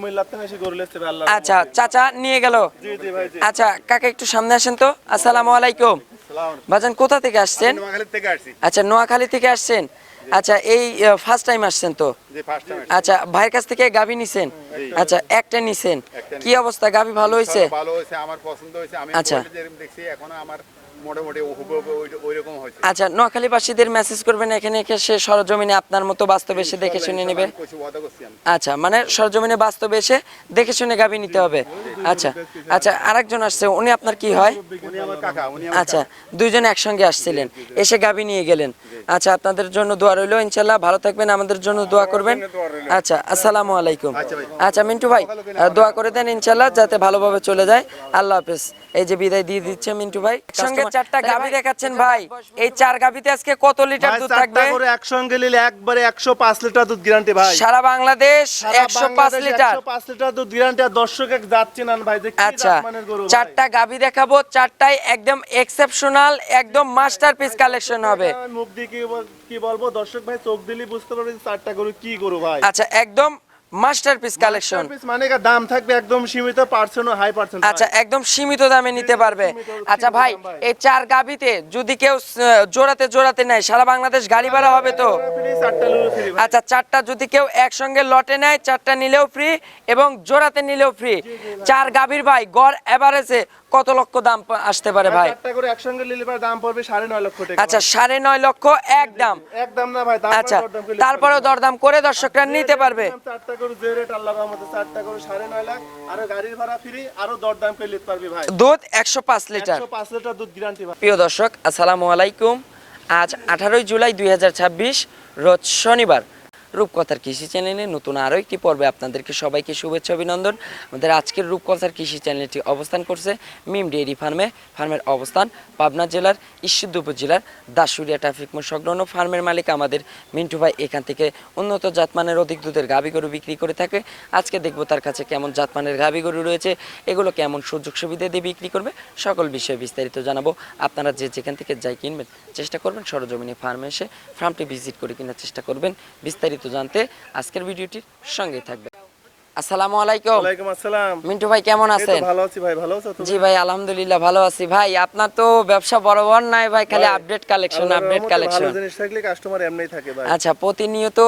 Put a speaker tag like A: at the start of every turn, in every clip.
A: কুমিল্লা থেকে এসে গরু লেছে ভাই আল্লাহ।
B: আচ্ছা চাচা নিয়ে গেল।
A: জি জি ভাই জি।
B: আচ্ছা কাকা একটু সামনে আসেন তো। আসসালামু আলাইকুম। ভাইজান কোথা থেকে আসছেন?
A: নোয়াখালী থেকে আসছি।
B: আচ্ছা নোয়াখালী থেকে আসছেন। আচ্ছা এই ফার্স্ট টাইম আসছেন তো?
A: জি ফার্স্ট টাইম।
B: আচ্ছা ভাইয়ের কাছ থেকে গাভী নিছেন? আচ্ছা একটা নিছেন। কি অবস্থা গাভী ভালো হইছে?
A: ভালো হয়েছে, আমার পছন্দ হয়েছে। আমি
B: আচ্ছা।
A: বলে যেরকম দেখছি এখনো আমার মোটামুটি ওইরকম হয়েছে।
B: আচ্ছা নোয়াখালীবাসীদের মেসেজ করবেন এখানে এসে সরজমিনে আপনার মতো বাস্তবে এসে দেখে শুনে নেবে।
A: আমি কিছু ওয়াদা করছি আমি।
B: আচ্ছা মানে সরজমিনে বাস্তবে এসে দেখে শুনে গাভী নিতে হবে। আচ্ছা আচ্ছা আরেকজন আসছে, উনি আপনার কি হয়?
A: উনি আমার কাকা, উনি আমার
B: আচ্ছা দুইজনে একসঙ্গে আসছিলেন, এসে গাভী নিয়ে গেলেন। আচ্ছা আপনাদের জন্য দোয়া রইলো, ইনশাল্লাহ ভালো থাকবেন, আমাদের জন্য দোয়া করবেন। আচ্ছা আসসালামু আলাইকুম। আচ্ছা মিন্টু ভাই দোয়া করে দেন ইনশাল্লাহ যাতে ভালোভাবে চলে যায়। আল্লাহ হাফেজ। এই যে বিদায় দিয়ে দিচ্ছে মিন্টু ভাই। সঙ্গে চারটা গাভী দেখাচ্ছেন ভাই, এই চার গাভীতে আজকে কত লিটার দুধ থাকবে?
A: করে একসঙ্গে নিলে একবারে 105 লিটার দুধ গ্যারান্টি ভাই।
B: সারা বাংলাদেশ 105 লিটার
A: 105 লিটার দুধ গ্যারান্টি। আর দর্শক এক যাচ্ছে না ভাই, যে কি
B: আচ্ছা
A: জাতমানের গরু ভাই।
B: চারটা গাভী দেখাবো, চারটাই একদম এক্সেপশনাল, একদম মাস্টারপিস কালেকশন হবে।
A: মুখ দিয়ে কি বলবো, দর্শক ভাই চোখ দিলেই বুঝতে পারবে যে চারটা গরু কি গরু ভাই।
B: আচ্ছা একদম মাস্টারপিস কালেকশন।
A: Masterpiece মানে কি দাম থাকবে একদম সীমিত, পার্সেন্ট হাই পার্সেন্ট।
B: আচ্ছা একদম সীমিত দামে নিতে পারবে। আচ্ছা ভাই এই চার গাভীতে যদি কেউ জোড়াতে নেয় সারা বাংলাদেশ গাড়ি ভাড়া হবে তো?
A: চারটা লুরু ফ্রি ভাই।
B: আচ্ছা চারটা যদি কেউ একসঙ্গে লটে নেয়, চারটা নিলেও ফ্রি এবং জোড়াতে নিলেও ফ্রি। চার গাভীর ভাই গড় এভারেজে কত লক্ষ দাম আসতে পারে ভাই?
A: চারটা করে একসঙ্গে নিলে ভাই দাম পড়বে 9.5 লক্ষ টাকা।
B: আচ্ছা 9.5 লক্ষ একদম।
A: একদম না ভাই, দাম
B: আচ্ছা তারপরেও দরদাম করে দর্শকরা নিতে পারবে।
A: চারটা করে যে রেট আল্লাহর রহমতে, চারটা করে 9.5 লাখ আর গাড়ির ভাড়া ফ্রি, আরো দরদাম করে নিতে পারবি ভাই।
B: দুধ 105 লিটার।
A: 105 লিটার দুধ গ্যারান্টি ভাই।
B: প্রিয় দর্শক আসসালামু আলাইকুম। আজ 18 জুলাই 2026 রোজ শনিবার। রূপকথার কৃষি চ্যানেলে নতুন আরও একটি পর্বে আপনাদেরকে সবাইকে শুভেচ্ছা অভিনন্দন। আমাদের আজকের রূপকথার কৃষি চ্যানেলটি অবস্থান করছে মিম ডেইরি ফার্মে। ফার্মের অবস্থান পাবনা জেলার ঈশ্বরদী উপজেলার দাসুরিয়া ট্রাফিক মোড় সংলগ্ন। ফার্মের মালিক আমাদের মিন্টু ভাই এখান থেকে উন্নত জাতমানের অধিক দুধের গাভী গরু বিক্রি করে থাকে। আজকে দেখবো তার কাছে কেমন জাতমানের গাভী গরু রয়েছে, এগুলো কেমন সুযোগ সুবিধা দিয়ে বিক্রি করবে, সকল বিষয়ে বিস্তারিত জানাবো। আপনারা যে যেখান থেকে যাই কিনবেন চেষ্টা করবেন সরজমিনে ফার্মে এসে ফার্মটি ভিজিট করে কেনার চেষ্টা করবেন। বিস্তারিত জানতে আজকের ভিডিওটির সঙ্গে থাকবে। আসসালামু আলাইকুম।
A: ওয়ালাইকুম আসসালাম।
B: মিন্টু ভাই কেমন
A: এই তো
B: আছেন?
A: ভালো আছি ভাই, ভালো আছো তুমি?
B: জি ভাই আলহামদুলিল্লাহ ভালো আছি। ভাই আপনার তো ব্যবসা বরাবর নাই ভাই, খালি আপডেট কালেকশন
A: আল্লাহর
B: আপডেট
A: রহমতে
B: কালেকশন।
A: ভালো জিনিস থাকলে কাস্টমার এমনিই থাকে ভাই।
B: আচ্ছা প্রতিনিয়ত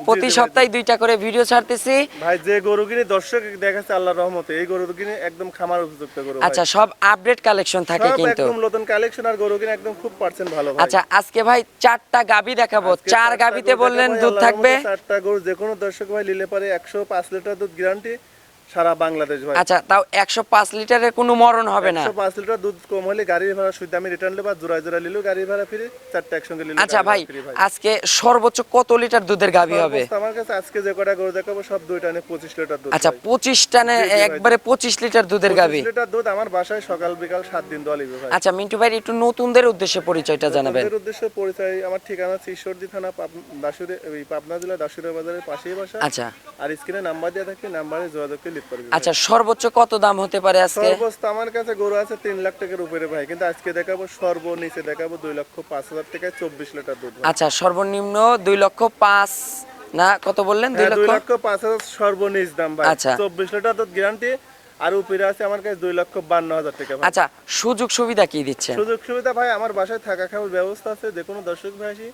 B: প্রতি
A: জি ভাই,
B: সপ্তাহে দুইটা করে ভিডিও ছাড়তেছি
A: ভাই যে গরু কিনে দর্শক দেখাচ্ছে আল্লাহর রহমতে, এই গরু কিনে একদম খামার উপযুক্ত গরু ভাই।
B: আচ্ছা সব আপডেট কালেকশন থাকে
A: সব
B: কিন্তু।
A: একদম নতুন কালেকশন আর গরু কিনে একদম খুব পার্সেন্ট ভালো ভাই।
B: আচ্ছা আজকে ভাই চারটা গাভী দেখাবো।
A: আজকে
B: চার
A: চারটা
B: গাভীতে
A: গরু
B: বললেন
A: দেখাবো,
B: দুধ
A: আল্লাহর
B: থাকবে।
A: রহমতে চারটা গরু যে কোনো দর্শক ভাই নিলে পারে 105 লিটার দুধ গ্যারান্টি সারা বাংলাদেশ ভাই।
B: আচ্ছা তাও 105 লিটারের কোনো মরণ হবে না।
A: 105 লিটার দুধ কম হলে গাড়ির ভাড়া শুদ্ধ আমি রিটার্ন নেব, জোড়া নিলেও গাড়ির ভাড়া ফ্রি, চারটা একসঙ্গে নিলে
B: আচ্ছা
A: গাড়ির
B: ভাই
A: ভাড়া free ভাই।
B: আজকে সর্বোচ্চ কত লিটার দুধের গাভী হবে?
A: সর্বোচ্চ আমার কাছে আজকে যে কটা গরু দেখাবো সব দুই টানে 25 লিটার দুধ।
B: আচ্ছা 25 টানে
A: জি, জি ভাই।
B: একবারে 25 লিটার দুধের গাভী।
A: 25 লিটার দুধ আমার বাসায় সকাল বিকাল 7 দিন দোয়া লিবে ভাই।
B: আচ্ছা মিন্টু ভাই একটু নতুনদের উদ্দেশ্যে পরিচয়টা জানাবেন।
A: আপনাদের উদ্দেশ্যে পরিচয়, আমার ঠিকানা হচ্ছে ঈশ্বরদী থানা পাবনা জেলা দাসুরিয়া বাজারের পাশেই বাসা।
B: আচ্ছা
A: আর স্ক্রিনে নাম্বার দেওয়া থাকে, নাম্বারে যোগাযোগ করে লিখতে পারবেন।
B: আচ্ছা সর্বোচ্চ কত দাম হতে পারে আজকে?
A: সর্বোচ্চ আমার কাছে গরু আছে 3 লাখ টাকার উপরে ভাই, কিন্তু আজকে দেখাবো সর্বনিচে দেখাবো 2,05,000 টাকায় 24 লিটার দুধ ভাই।
B: আচ্ছা সর্বনিম্ন 2,05,000 না কত বললেন? 2 লক্ষ
A: 2,05,000 সর্বনিচ দাম ভাই।
B: আচ্ছা।
A: 24 লিটার দুধ গ্যারান্টি। আর উপরে আছে আমার কাছে 2,52,000 টাকা ভাই।
B: আচ্ছা সুযোগ সুবিধা কি দিচ্ছেন?
A: সুযোগ সুবিধা ভাই আমার বাসায় থাকা খাওয়ার ব্যবস্থা আছে, যে কোনো দর্শক ভাই আসি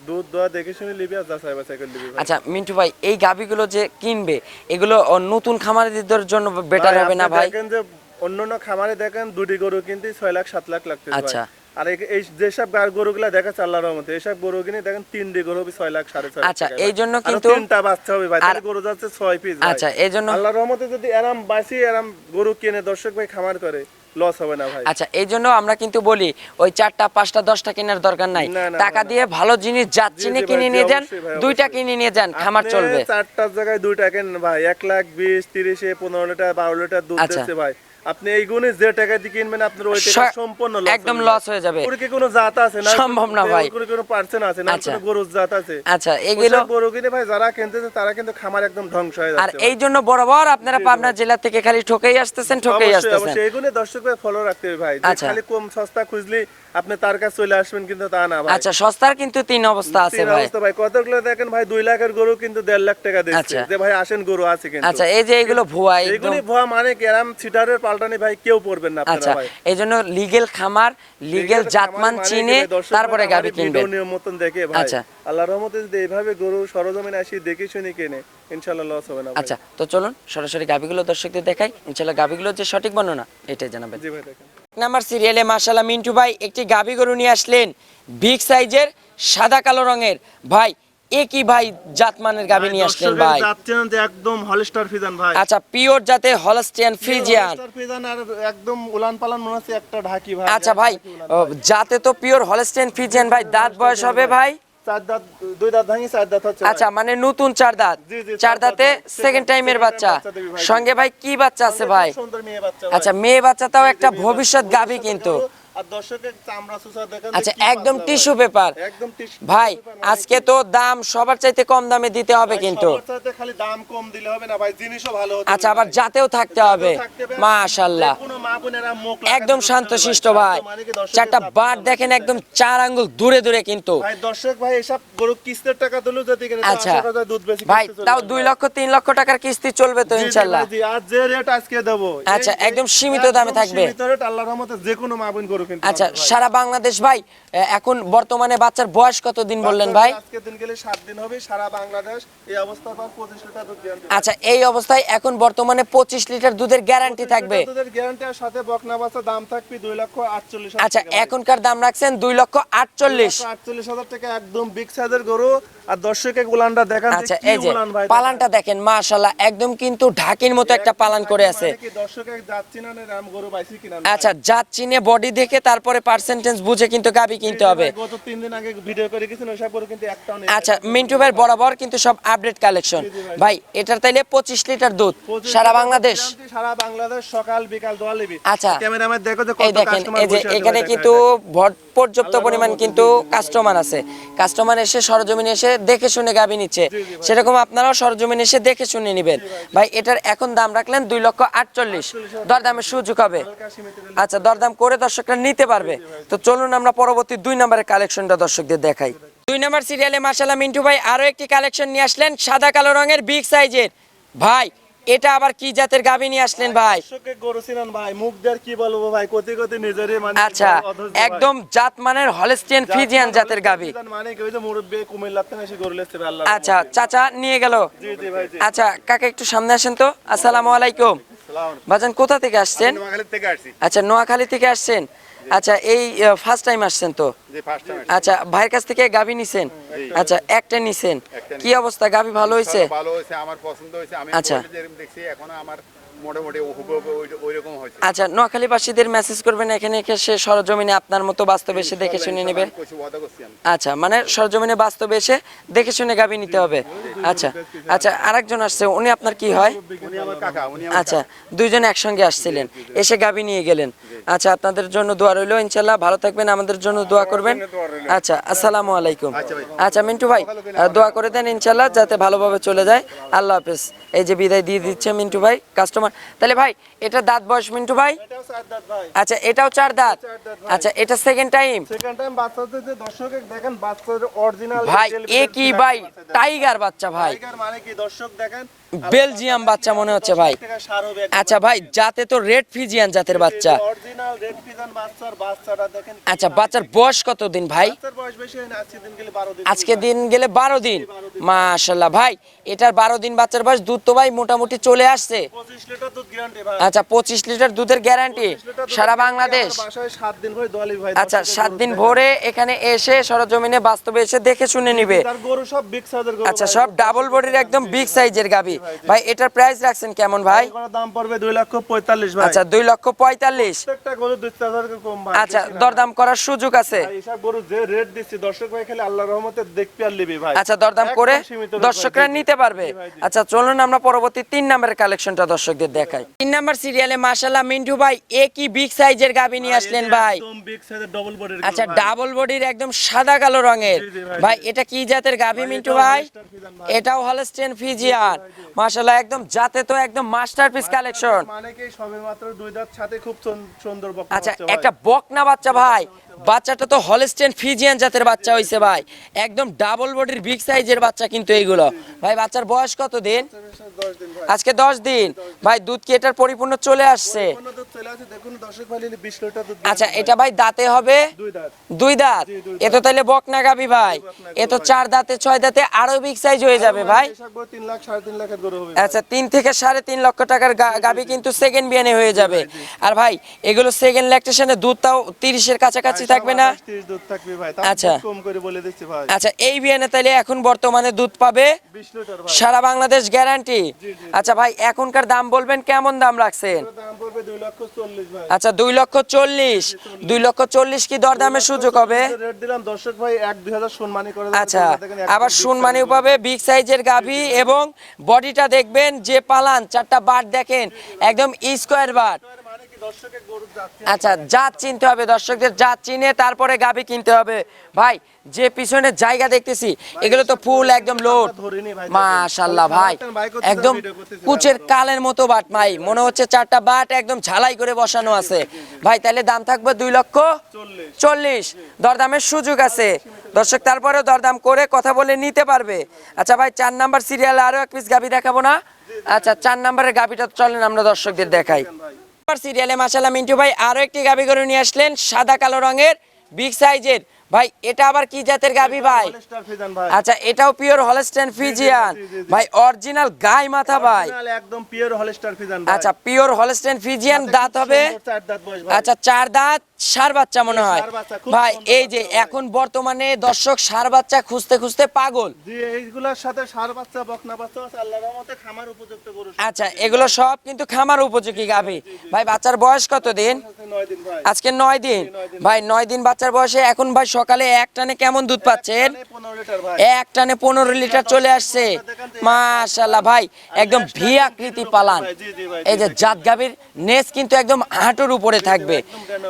A: দুধ দোয়া দেখে শুনে লিবি আর যাচাই বাছাই করে লিবি ভাই।
B: আচ্ছা মিন্টু ভাই এই গাভীগুলো যে কিনবে এগুলো নতুন খামারিদের জন্য বেটার হবে না
A: আপনি
B: ভাই?
A: দেখেন যে অন্যান্য খামারে দেখেন দুটি গরু কিনতে 6 লাখ 7 লাখ লাগতেছে ভাই।
B: আচ্ছা।
A: আর এই যেসব গরুগুলা দেখাচ্ছে আল্লাহর রহমতে, এইসব গরু কিনে দেখেন 3টি গরু হবে 6 লাখ 6.5
B: আচ্ছা
A: টাকা ভাই।
B: এই জন্য
A: আরো
B: কিন্তু
A: 3টা বাচ্চা হবে ভাই, তাহলে গরু যাচ্ছে 6 পিস ভাই।
B: আচ্ছা এই জন্য
A: আল্লাহর রহমতে যদি এরাম বাসি এরাম গরু কিনে দর্শক ভাই খামার করে লস হবে না ভাই।
B: আচ্ছা এই জন্য আমরা কিন্তু বলি ওই 4টা 5টা 10টা কেনার দরকার নাই,
A: না, না,
B: টাকা
A: না,
B: দিয়ে ভালো জিনিস জাত
A: জি,
B: চিনে
A: জি
B: কিনে
A: ভাই,
B: নিয়ে
A: জি,
B: যান,
A: অবশ্যই ভাই,
B: দুইটা
A: অবশ্যই।
B: কিনে নিয়ে যান, খামার চলবে।
A: 4টার জায়গায় 2টা কেন ভাই, 1 লাখ 20 30 15 লিটার 12 লিটার দুধ
B: আচ্ছা।
A: দিচ্ছে ভাই। আপনি এই গুণে যে টাকা দিয়ে কিনবেন আপনার ওই টাকা সম্পূর্ণ লস,
B: একদম লস হয়ে যাবে।
A: ওর কি কোনো জাত আছে না?
B: সম্ভব না ভাই।
A: ওর কোনো পার্সেন্ট আছে না? কোনো গরুর জাত আছে?
B: আচ্ছা, এগুলো
A: গরু কিনে ভাই যারা কিনতেছে তারা কিন্তু খামার একদম ধ্বংস হয়ে
B: আর
A: যাচ্ছে।
B: এই জন্য বরাবর আপনারা পাবনা জেলা থেকে খালি ঠকেই আসতেছেন।
A: অবশ্যই এই গুণে দর্শক ভাই ফলো রাখতে হবে ভাই, যে
B: আচ্ছা।
A: খালি কম সস্তা খুঁজলি আপনি তার কাছে চলে আসবেন কিন্তু তা না ভাই।
B: আচ্ছা, সস্তার কিন্তু তিন অবস্থা আছে ভাই।
A: ভাই কতগুলো দেখেন ভাই 2 লাখের গরু কিন্তু 1.5 লাখ টাকা দিচ্ছে,
B: আচ্ছা।
A: যে ভাই আসেন গরু আছে কিন্তু।
B: আচ্ছা, এই যে এগুলো ভুয়া একদম।
A: এগুলি ভুয়া মানে কেরাম সিটারের পাল্টানি ভাই কেউ পড়বেন না
B: আচ্ছা,
A: আপনারা ভাই।
B: এই জন্য লিগেল খামার, লিগেল জাতমান চিনে তারপরে গাবি কিনবেন।
A: নিয়ম মতন দেখে ভাই।
B: আচ্ছা।
A: আল্লাহর রহমতে যদি এইভাবে গরু সরজমিনে আসি দেখে শুনে কিনে ইনশাআল্লাহ লস হবে না ভাই।
B: আচ্ছা, তো চলুন সরাসরি গাবিগুলো দর্শকদের দেখাই। ইনশাআল্লাহ গাবিগুলো যে সঠিক বর্ণনা এটাই জানাবেন।
A: জি ভাই দেখেন।
B: নাম্বার সিরিয়ালে মাশাআল্লাহ মিন্টু ভাই একটি গাবি গরু নিয়ে আসলেন, বিগ সাইজের, সাদা কালো রঙের। ভাই এ কি ভাই জাতমানের গাবি নিয়ে আসলেন ভাই?
A: যাচ্ছেন যে একদম হলস্টার ফিজান ভাই।
B: আচ্ছা, পিওর জাতের হলস্টিয়ান ফ্রিজিয়ান।
A: হলস্টার ফিজান আর একদম উলান পালান মনে হচ্ছে একটা ঢাকি ভাই।
B: আচ্ছা ভাই, জাতে তো পিওর হলস্টিয়ান ফ্রিজিয়ান ভাই। দাঁত বয়স হবে ভাই?
A: 4 দাঁত, 2 দাঁত ভাঙি 4 দাঁত হচ্ছে।
B: আচ্ছা, মানে নতুন 4 দাঁত।
A: জি, জি,
B: 4 দাঁতে সেকেন্ড টাইমের বাচ্চা। সঙ্গে ভাই কি বাচ্চা আছে ভাই?
A: সুন্দর মেয়ে বাচ্চা।
B: আচ্ছা, মেয়ে বাচ্চাটাও একটা ভবিষ্যৎ গাবি কিন্তু।
A: আর দর্শকের চামড়া সুসা দেখেন।
B: আচ্ছা, একদম টিস্যু পেপার
A: একদম টিস্যু
B: ভাই। আজকে তো দাম সবার চাইতে কম দামে দিতে হবে কিন্তু।
A: সবার চাইতে খালি দাম কম দিলে হবে না ভাই, জিনিসও ভালো হতে হবে।
B: আচ্ছা, আবার জাতেও থাকতে হবে মাশাআল্লাহ।
A: কোনো মা বোনেরা মুখ লাগাতে
B: একদম শান্তশিষ্ট ভাই।
A: মানে কি দর্শকের
B: চারটা
A: জাত
B: বাট দেখেন একদম 4 আঙ্গুল দূরে দূরে কিন্তু।
A: ভাই দর্শক ভাই এসব গরু কিস্তির টাকা দিলেও যদি কিনে
B: আচ্ছা
A: 8,000 দুধ বেশি
B: ভাই,
A: কিস্তি চলে
B: তাও
A: যাবে
B: 2
A: ভাই।
B: লক্ষ 3 লক্ষ টাকার কিস্তি চলবে তো
A: জি, জি
B: ইনশাআল্লাহ?
A: ভাই, জি, আর যে রেট আজকে দেব
B: আচ্ছা, একদম সীমিত দামে থাকবে।
A: সীমিত রেট আল্লাহর রহমতে যে কোনো মা বোন গরু কিনতে
B: আচ্ছা,
A: পারবে ভাই।
B: সারা বাংলাদেশ ভাই এখন বর্তমানে বাচ্চার বয়স কত দিন বললেন ভাই?
A: আজকে দিন গেলে 7 দিন হবে, সারা বাংলাদেশ এই অবস্থা পর 25 লিটার দুধ গ্যারান্টি।
B: আচ্ছা, এই অবস্থায় এখন বর্তমানে 25 লিটার দুধের গ্যারান্টি থাকবে।
A: দুধের গ্যারান্টি আর সাথে বকনা বাচ্চা দাম থাকবে 2,48,000
B: আচ্ছা,
A: টাকা ভাই।
B: এখনকার দাম রাখছেন 2,48,000।
A: 48,000 টাকা একদম বিগ সাইজের গরু। আর দর্শকের গুলানটা দেখান
B: আচ্ছা,
A: কি
B: এই যে
A: উলান ভাই,
B: পালানটা দেখেন মাশাআল্লাহ, একদম কিন্তু ঢাকির মতো একটা পালান করে আছে।
A: মানে কি দর্শকের যাচ্ছি না রাম গরু পাইছি কিনা।
B: আচ্ছা, জাত চিনে বডি দেখে তারপরে পার্সেন্টেজ বুঝে কিন্তু গাবি কিনতে হবে।
A: গত 3 দিন আগে ভিডিও করে গেছেন ওইসব গরু কিন্তু একটাও নেই।
B: আচ্ছা, মিন্টু ভাই বরাবর কিন্তু সব আপডেট কালেকশন ভাই। এটার তাইলে 25 লিটার দুধ সারা বাংলাদেশ।
A: সারা বাংলাদেশ সকাল বিকাল দোয়া লিবি।
B: আচ্ছা,
A: ক্যামেরাম্যান দেখো যে
B: এই
A: কত
B: দেখেন,
A: কাস্টমার
B: এই যে
A: বসে আছে
B: এখানে
A: ভাই,
B: কিন্তু
A: দেখায়।
B: পর্যাপ্ত পরিমাণ কিন্তু কাস্টমার আছে। কাস্টমার এসে সরজমিনে এসে দেখে শুনে গাবি নিচ্ছে, সেরকম আপনারাও সরজমিনে এসে দেখে শুনে নেবেন ভাই। এটার এখন দাম রাখলেন 2,48,000। দরদামের সুযোগ হবে।
A: হালকা সীমিত দিলে।
B: আচ্ছা, দরদাম করে দর্শকরা নিতে পারবে। তো চলুন আমরা পরবর্তী 2 নম্বরের কালেকশনটা দর্শকদের দেখাই। 2 নম্বর সিরিয়ালে মাশাআল্লাহ মিন্টু ভাই আরো একটি কালেকশন নিয়ে আসলেন, সাদা কালো রঙের বিগ সাইজের। ভাই এটা আবার কি জাতের গাবি নিয়ে আসলেন ভাই?
A: দর্শকের গরু চিনেন ভাই, মুখ দেয়ার কি বলবো ভাই, কোটি কোটি নিজেরই মানে
B: আচ্ছা,
A: অধৈর্য ভাই।
B: একদম জাত মানের হলস্টিয়ান ফ্রিজিয়ান জাতের গাবি।
A: মানে কি ওই যে মুরব্বি কুমিল্লার থেকে এসে গরু লেছে ভাই আল্লাহ।
B: আচ্ছা, চাচা নিয়ে গেল।
A: জি জি ভাই জি।
B: আচ্ছা কাকা, একটু সামনে আসেন তো। আসসালামু আলাইকুম।
A: সালাম।
B: বাজান কোথা থেকে আসছেন?
A: নোয়াখালী থেকে আসছি।
B: আচ্ছা, নোয়াখালী থেকে আসছেন। আচ্ছা, এই ফার্স্ট টাইম আসছেন তো?
A: জি ফার্স্ট টাইম।
B: আচ্ছা, ভাইয়ের কাছ থেকে গাবি নিছেন? আচ্ছা, একটা নিছেন। কি অবস্থা, গাবি ভালো হয়েছে?
C: ভালো হয়েছে, আমার পছন্দ হয়েছে। আমি
B: আচ্ছা।
C: মোবাইলে যেরকম দেখছি এখন আমার মোটামুটি ওইরকম হয়েছে।
B: আচ্ছা, নোয়াখালীবাসীদের মেসেজ করবেন এখানে এসে সরজমিনে আপনার মতো বাস্তবে এসে দেখে শুনে নেবে।
C: কিছু ওয়াদা করছি আমি।
B: আচ্ছা, মানে সরজমিনে বাস্তবে এসে দেখে শুনে গাবি নিতে হবে। আচ্ছা আচ্ছা, আরেকজন আসছে, উনি আপনার কি হয়?
C: উনি আমার কাকা, উনি
B: আচ্ছা, দুইজন একসঙ্গে আসছিলেন, এসে গাবি নিয়ে গেলেন। আচ্ছা, আপনাদের জন্য দোয়া রইলো, ইনশাল্লাহ ভালো থাকবেন, আমাদের জন্য দোয়া করবেন। আচ্ছা, আসসালামু আলাইকুম। আচ্ছা মিন্টু ভাই, দোয়া করে দেন ইনশাল্লাহ যাতে ভালোভাবে চলে যায়। আল্লাহ হাফেজ। এই যে বিদায় দিয়ে দিচ্ছে মিন্টু ভাই কাস্টমার। তাহলে ভাই এটা দাঁত বয়স মিন্টু ভাই?
A: এটাও 4 দাঁত ভাই।
B: আচ্ছা, এটাও 4 দাঁত।
A: ভাই।
B: আচ্ছা, এটা সেকেন্ড টাইম।
A: সেকেন্ড টাইম বাচ্চাদের যে দর্শকের দেখেন বাচ্চাদের অরিজিনাল
B: ভাই এ কি ভাই, টাইগার বাচ্চা ভাই,
A: টাইগার মানে কি দর্শক দেখেন
B: বেলজিয়াম বাচ্চা মনে হচ্ছে ভাই। আচ্ছা ভাই, জাতে তো রেড ফিজিয়ান জাতের বাচ্চা।
A: অরিজিনাল রেড ফিজান বাচ্চাটা দেখেন।
B: আচ্ছা, বাচ্চার বয়স কত দিন ভাই?
A: বাচ্চার বয়স বেশি হয় না, আজকে দিন গেলে 12 দিন।
B: আজকে দিন গেলে 12 দিন। মাশাআল্লাহ ভাই, এটার 12 দিন বাচ্চার বয়স, দুধ তো ভাই মোটামুটি চলে আসছে।
A: 25 লিটার দুধ গ্যারান্টি ভাই।
B: আচ্ছা, 25 লিটার দুধের গ্যারান্টি সারা বাংলাদেশ।
A: আমার বাসায় 7 দিন ধরে দোয়ালি ভাই।
B: আচ্ছা, 7 দিন ভরে এখানে এসে সরজমিনে বাস্তবে এসে দেখে শুনে নিবে।
A: তার গরু সব বিগ সাইজের গরু।
B: আচ্ছা, সব ডাবল বডির একদম বিগ সাইজের গাবি। ভাই এটার প্রাইস রাখছেন কেমন ভাই?
A: এগুলোর দাম পড়বে 2,45,000 ভাই।
B: আচ্ছা 2,45,000।
A: প্রত্যেকটা গরু 2,000 টাকা কম ভাই।
B: আচ্ছা
A: বেশি না
B: দরদাম করার সুযোগ আছে।
A: ভাই, এইসব গরু যে রেট দিচ্ছি দর্শক ভাই খালি আল্লাহর রহমতে দেখতে আর লিবি ভাই।
B: আচ্ছা দরদাম করে
A: একদম সীমিত রেট
B: দর্শকরা
A: ভাই।
B: নিতে পারবে।
A: জি ভাই, জি।
B: আচ্ছা চলুন আমরা পরবর্তী 3 নম্বরের কালেকশনটা দর্শকদের দেখাই। 3 নম্বর সিরিয়ালে মাশাআল্লাহ মিন্টু ভাই একই বিগ সাইজের গাবি নিয়ে আসলেন ভাই।
A: একদম বিগ সাইজের ডাবল বডির
B: আচ্ছা ডাবল বডির একদম সাদা কালো রঙের।
A: জি, জি ভাই,
B: ভাই
A: জি।
B: এটা কি জাতের গাবি মিন্টু
A: এটাও
B: ভাই?
A: হলস্টার ফ্রিজিয়ান ভাই।
B: এটাও হলস্টেইন ফ্রিজিয়ান। মাশাআল্লাহ একদম জাতে তো একদম মাস্টারপিস কালেকশন।
A: মানে কি সবেমাত্র দুই দাঁত সাথে খুব সুন্দর বকনা
B: আচ্ছা
A: বাচ্চা ভাই।
B: একটা বকনা বাচ্চা ভাই, বাচ্চাটা তো হলস্টেইন ফ্রিজিয়ান জাতের বাচ্চা হইছে ভাই, একদম ডাবল বডির বিগ সাইজের বাচ্চা কিন্তু এইগুলো। ভাই বাচ্চার বয়স কত দিন?
A: 10 দিন ভাই।
B: আজকে 10 দিন। ভাই দুধ কি এটার পরিপূর্ণ চলে আসছে?
A: কোনো দুধ চলে আসে, দেখুন দর্শক ভাই নিলে 20 লিটার দুধ
B: আচ্ছা
A: দিয়েছে
B: এটা ভাই দাঁতে হবে
A: দুই দাঁত।
B: 2 দাঁত।
A: জি, 2
B: এ তো তাহলে বকনা গাবি ভাই,
A: বকনা
B: এ তো
A: গাভী
B: 4 দাঁতে 6 দাঁতে আরো বিগ সাইজ হয়ে যাবে ভাই।
A: এসব গরু 3 লাখ 3.5 লাখের গরু হবে।
B: আচ্ছা 3 থেকে 3.5 লক্ষ টাকার গাবি কিন্তু সেকেন্ড বিয়ানে হয়ে যাবে। আর ভাই এগুলো সেকেন্ড ল্যাকটেশনে দুধটাও 30 এর কাছাকাছি থাকবে না?
A: 30 দুধ থাকবে ভাই। তাও
B: আচ্ছা।
A: দুধ কম করে বলে দিচ্ছি ভাই।
B: আচ্ছা এই বিয়ানে তাহলে এখন বর্তমানে দুধ পাবে
A: 20 লিটার ভাই।
B: সারা বাংলাদেশ গ্যারান্টি।
A: জি, জি।
B: আচ্ছা ভাই এখনকার দাম বলবেন কেমন দাম রাখছেন?
A: এটার দাম পড়বে 2,40,000 ভাই।
B: আচ্ছা 2,40,000। 2,40,000 কি দরদামের সুযোগ হবে?
A: রেট দিলাম দর্শক ভাই 1-2,000 সম্মানী করে
B: আচ্ছা আবার শুনমানিও পাবে বিগ সাইজের গাভী এবং বডিটা দেখবেন যে পালান 4টা বাট দেখেন একদম স্কোয়ার বাট।
A: মানে কি দর্শকের গরু যাচ্ছে।
B: আচ্ছা জাত চিনতে হবে, দর্শকদের জাত চিনে তারপরে গাভী কিনতে হবে ভাই। যে পিছনে জায়গা দেখতেছি এগুলো তো ফুল একদম লোড।
A: ধরিনি ভাই।
B: মাশাআল্লাহ ভাই একদম কুচের কালের মতো বাট ভাই, মনে হচ্ছে 4টা বাট একদম ঝালাই করে বসানো আছে ভাই। তাহলে দাম থাকবে 2,40,000। দরদামের সুযোগ আছে দর্শক, তারপরেও দরদাম করে কথা বলে নিতে পারবে। আচ্ছা ভাই 4 নাম্বার সিরিয়ালে আরো এক পিস গাভী দেখাবো না? আচ্ছা 4 নাম্বারের গাভীটা চলেন আমরা দর্শকদের দেখাই। সিরিয়ালে মাশাআল্লাহ মিন্টু ভাই আরো একটি গাভী গরু নিয়ে আসলেন সাদা কালো রঙের বিগ সাইজের। ভাই এটা আবার কি জাতের গাভী ভাই?
A: হলস্টার ফ্রিজিয়ান ভাই।
B: আচ্ছা এটাও পিওর হলস্টেইন ফ্রিজিয়ান
A: জি, জি, জি।
B: ভাই, অরিজিনাল গাই মাথা ভাই।
A: অরিজিনাল একদম পিওর হলস্টার ফ্রিজিয়ান ভাই।
B: আচ্ছা পিওর হলস্টেইন ফ্রিজিয়ান, দাঁত হবে
A: 4 দাঁত বয়স ভাই।
B: আচ্ছা 4 দাঁত, ষাঁড় বাচ্চা মনে হয়
A: ষাঁড় বাচ্চা, খুব
B: ভাই।
A: সুন্দর
B: এই যে
A: বাচ্চা ভাই।
B: এখন বর্তমানে দর্শক ষাঁড় বাচ্চা খুঁজতে খুঁজতে পাগল।
A: জি এইগুলোর সাথে ষাঁড় বাচ্চা বকনা বাচ্চা আছে আল্লাহর রহমতে খামার উপযুক্ত গরু।
B: আচ্ছা এগুলো সব কিন্তু খামার উপযোগী গাভী ভাই। বাচ্চার বয়স কত দিন?
A: 9 দিন ভাই।
B: আজকে 9 দিন ভাই। 9 দিন বাচ্চার বয়সে এখন ভাই সকালে এক টানে কেমন দুধ পাচ্ছেন?
A: 15 লিটার ভাই।
B: এক টানে 15 লিটার চলে আসছে মাশাআল্লাহ ভাই, একদম ভি আকৃতি পালান।
A: জি, জি ভাই,
B: এই যে জাত গাভীর নেস কিন্তু একদম হাঁটুর উপরে থাকবে।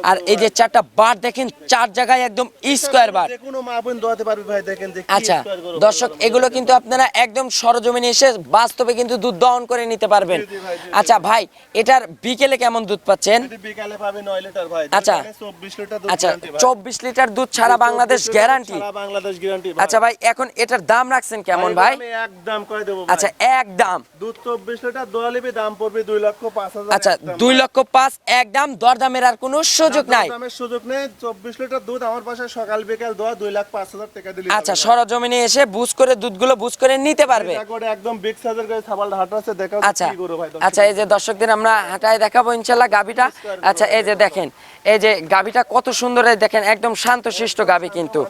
B: আর এই যে 4টা বার দেখেন 4 জায়গায় একদম স্কোয়ার বার।
A: যে কোনো মা বোন দোয়াতে পারবে ভাই, দেখেন যে কি
B: আচ্ছা
A: স্কয়ার গরু।
B: দর্শক এগুলো কিন্তু আপনারা একদম সরজমিনে এসে বাস্তবে কিন্তু দুধ দহন করে নিতে পারবেন।
A: জি, জি ভাই, জি, জি।
B: আচ্ছা ভাই এটার বিকেলে কেমন দুধ পাচ্ছেন?
A: যদি বিকালে পাবে 9 লিটার ভাই।
B: আচ্ছা।
A: দোকানে 24 লিটার দুধ
B: আচ্ছা
A: গ্যারান্টি ভাই।
B: 24 লিটার দুধ সারা বাংলাদেশ গ্যারান্টি।
A: সারা বাংলাদেশ গ্যারান্টি ভাই।
B: আচ্ছা ভাই এখন এটার দাম রাখছেন কেমন ভাই?
A: আমি একদম করে দেব ভাই।
B: আচ্ছা এক দাম।
A: দুধ 24 লিটার দোয়া লিবি, দাম পড়বে 2,05,000।
B: আচ্ছা 2,05,000 এক দাম, দরদামের আর কোনো সুযোগ নাই।
A: দামের সুযোগ নেই। 24 লিটার দুধ আমার বাসায় সকাল বিকাল দোয়া 2,05,000 টাকা দিলে
B: আচ্ছা সরজমিনে এসে বুঝ করে দুধগুলো বুঝ করে নিতে পারবে।
A: এটা করে একদম বিগ সাইজের গাড়ি ছাবাল হাট আছে, দেখাও
B: আচ্ছা
A: কি গরু ভাই।
B: আচ্ছা এই যে দর্শকদের আমরা হাঁটায় দেখাবো ইনশাল্লাহ গাভীটা। আচ্ছা এই যে দেখেন এই যে গাভীটা কত সুন্দর, এই দেখেন একদম শান্তশিষ্ট গাভী কিন্তু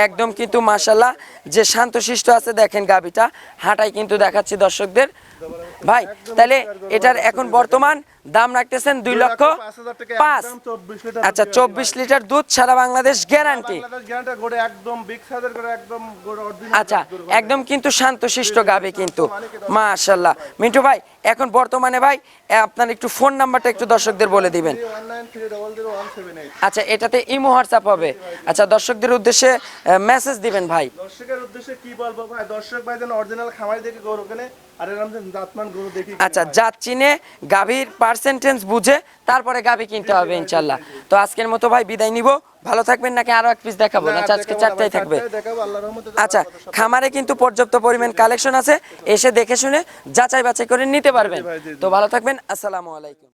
B: একদম কিন্তু মাশাআল্লাহ যে শান্তশিষ্ট আছে দেখেন গাভীটা। হাঁটাই কিন্তু দেখাচ্ছি দর্শকদের ভাই। তাহলে এটার এখন বর্তমান দাম রাখতেছেন
A: 2,05,000 টাকা
B: 2,05,000।
A: একদম 24 লিটার।
B: আচ্ছা 24 লিটার দুধ সারা বাংলাদেশ গ্যারান্টি।
A: বাংলাদেশ গ্যারান্টি গরু একদম বিগ সাইজের গরু, একদম গরু অরিজিনাল।
B: আচ্ছা একদম কিন্তু শান্তশিষ্ট গাবে কিন্তু মাশাআল্লাহ। মিন্টু ভাই এখন বর্তমানে ভাই আপনার একটু ফোন নাম্বারটা একটু দর্শকদের বলে দিবেন।
A: 19300178।
B: আচ্ছা এটাতে ইমো হোয়াটসঅ্যাপ হবে। আচ্ছা দর্শকদের উদ্দেশ্যে মেসেজ দিবেন ভাই।
A: দর্শকের উদ্দেশ্যে কি বলবো ভাই, দর্শক ভাই যেন অরিজিনাল খামারি দেখে গরু কেনে আর এরকম যেন জাতমান গরু দেখি।
B: আচ্ছা জাত চিনে গাভীর পার্সেন্টেজ বুঝে তারপরে গাভী কিনতে হবে ইনশাল্লাহ। তো আজকের মতো ভাই বিদায় নিব, ভালো থাকবেন নাকি আরো এক পিস দেখাবো? আচ্ছা আজকে 4টাই থাকবে।
A: দেখাবো আল্লাহর রহমতে।
B: আচ্ছা খামারে কিন্তু পর্যাপ্ত পরিমাণ কালেকশন আছে, এসে দেখে শুনে যাচাই বাছাই করে নিতে পারবেন। তো ভালো থাকবেন, আসসালামু আলাইকুম।